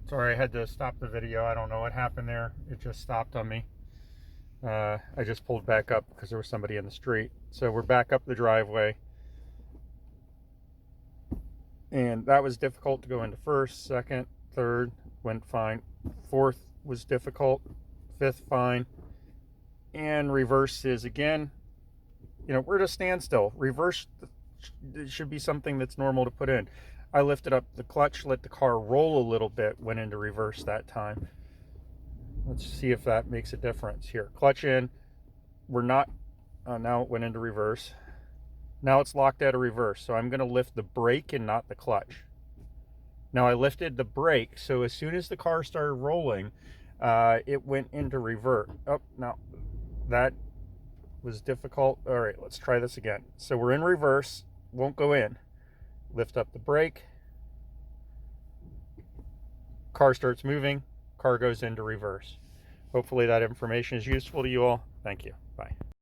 Sorry, I had to stop the video. I don't know what happened there. It just stopped on me. I just pulled back up because there was somebody in the street. So we're back up the driveway. And that was difficult to go into first, second, third, went fine. Fourth was difficult. Fifth, fine. And reverse is, again, we're at a standstill. Reverse should be something that's normal to put in. I lifted up the clutch, let the car roll a little bit, went into reverse that time. Let's see if that makes a difference here. Clutch in, we're not, now it went into reverse. Now it's locked out of reverse, so I'm going to lift the brake and not the clutch. Now I lifted the brake, so as soon as the car started rolling, it went into reverse. Oh, no, that was difficult. All right, let's try this again. So we're in reverse, won't go in. Lift up the brake. Car starts moving, car goes into reverse. Hopefully that information is useful to you all. Thank you. Bye.